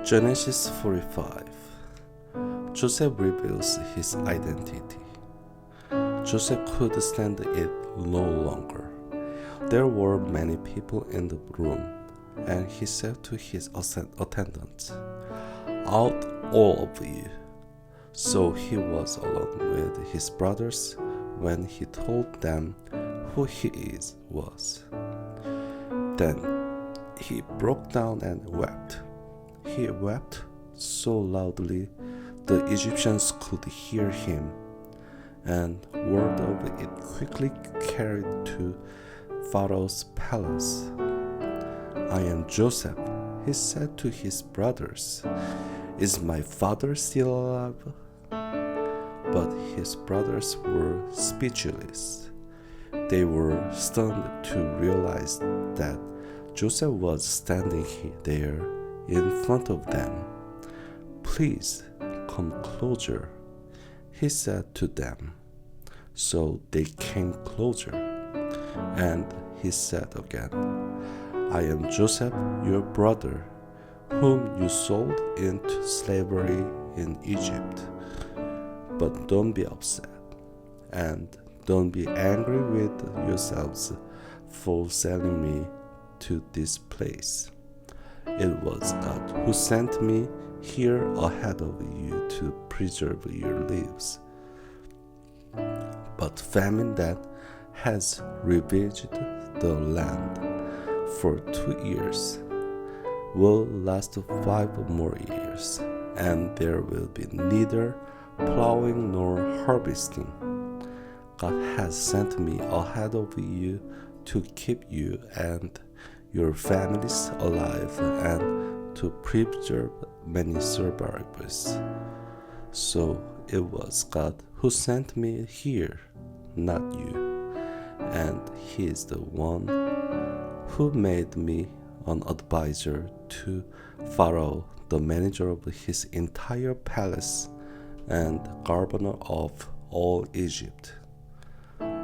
Genesis 45. Joseph reveals his identity. Joseph could stand it no longer. There were many people in the room, and he said to his attendants, "Out all of you." So he was alone with his brothers when he told them who he was. Then he broke down and wept. He wept so loudly the Egyptians could hear him, and word of it quickly carried to Pharaoh's palace. "I am Joseph," he said to his brothers. "Is my father still alive?" But his brothers were speechless. They were stunned to realize that Joseph was standing there in front of them. "Please come closer," he said to them. So they came closer, and he said again, "I am Joseph, your brother, whom you sold into slavery in Egypt. But don't be upset, and don't be angry with yourselves for selling me to this place. It was God who sent me here ahead of you to preserve your lives. But famine that has ravaged the land for 2 years will last 5 more years, and there will be neither plowing nor harvesting. God has sent me ahead of you to keep you and your families alive and to preserve many survivors. So it was God who sent me here, not you, and He is the one who made me an advisor to Pharaoh, the manager of his entire palace and governor of all Egypt.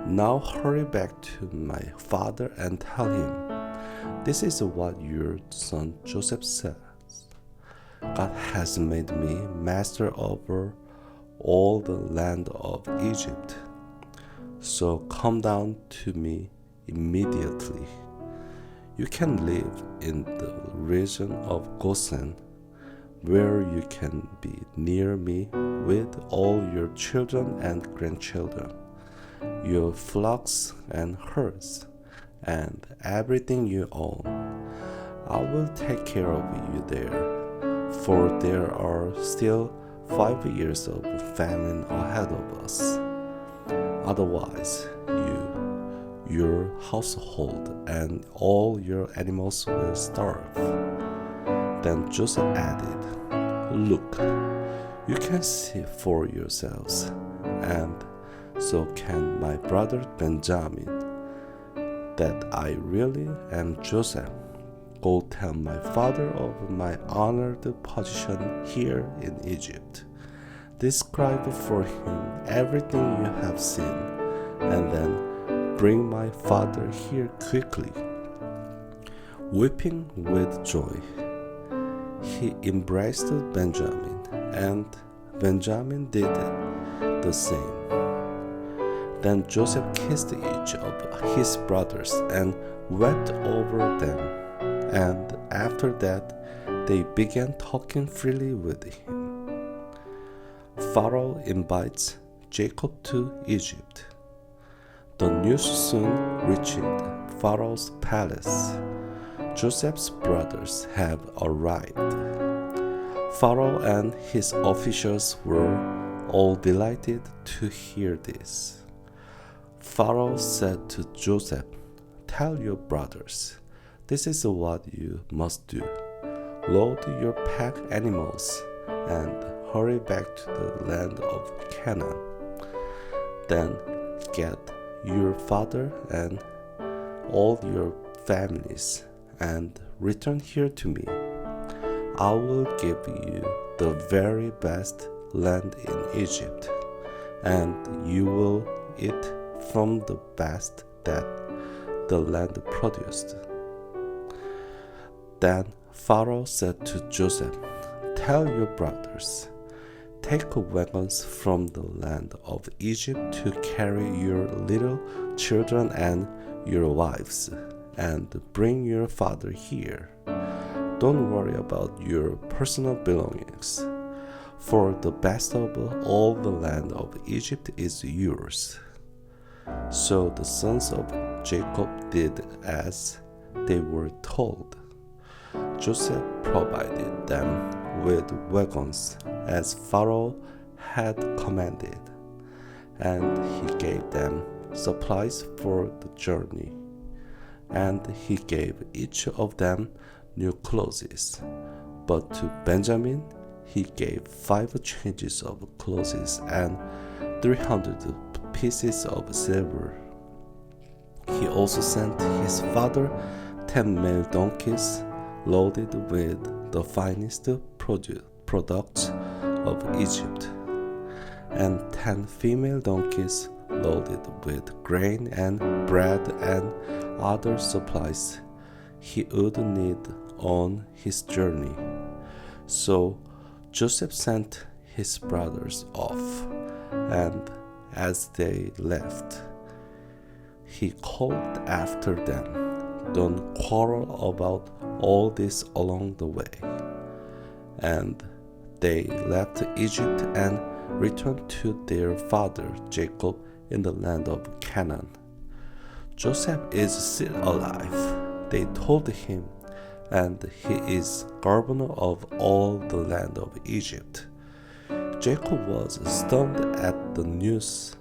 Now hurry back to my father and tell him, this is what your son Joseph says. God has made me master over all the land of Egypt. So come down to me immediately. You can live in the region of Goshen, where you can be near me with all your children and grandchildren, your flocks and herds, and everything you own. I will take care of you there, for there are still 5 years of famine ahead of us. Otherwise, your household, and all your animals will starve." Then Joseph added, "Look, you can see for yourselves, and so can my brother Benjamin, that I really am Joseph. Go tell my father of my honored position here in Egypt. Describe for him everything you have seen, and then bring my father here quickly." Weeping with joy, he embraced Benjamin, and Benjamin did the same. Then Joseph kissed each of his brothers and wept over them, and after that they began talking freely with him. Pharaoh invites Jacob to Egypt. The news soon reached Pharaoh's palace. Joseph's brothers have arrived. Pharaoh and his officials were all delighted to hear this. Pharaoh said to Joseph, "Tell your brothers, this is what you must do. Load your pack animals and hurry back to the land of Canaan. Then get your father and all your families and return here to me. I will give you the very best land in Egypt, and you will eat from the best that the land produced." Then Pharaoh said to Joseph, tell your brothers, take wagons from the land of Egypt to carry your little children and your wives, and bring your father here. Don't worry about your personal belongings, for the best of all the land of Egypt is yours." So the sons of Jacob did as they were told. Joseph provided them with wagons as Pharaoh had commanded, and he gave them supplies for the journey. And he gave each of them new clothes. But to Benjamin he gave 5 changes of clothes and 300 pieces of silver. He also sent his father 10 male donkeys loaded with the finest products of Egypt, and 10 female donkeys loaded with grain and bread and other supplies he would need on his journey. So Joseph sent his brothers off, and as they left, he called after them, "Don't quarrel about all this along the way." And they left Egypt and returned to their father Jacob in the land of Canaan. "Joseph is still alive," they told him, "and he is governor of all the land of Egypt." Jacob was stunned at the news.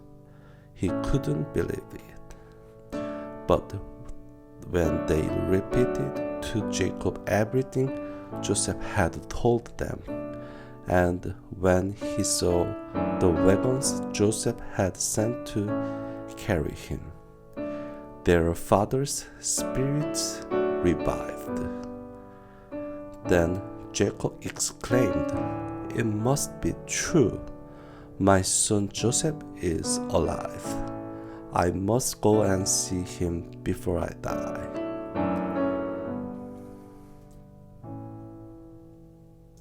He couldn't believe it. But when they repeated to Jacob everything Joseph had told them, and when he saw the wagons Joseph had sent to carry him, their father's spirits revived. Then Jacob exclaimed, "It must be true. My son Joseph is alive. I must go and see him before I die."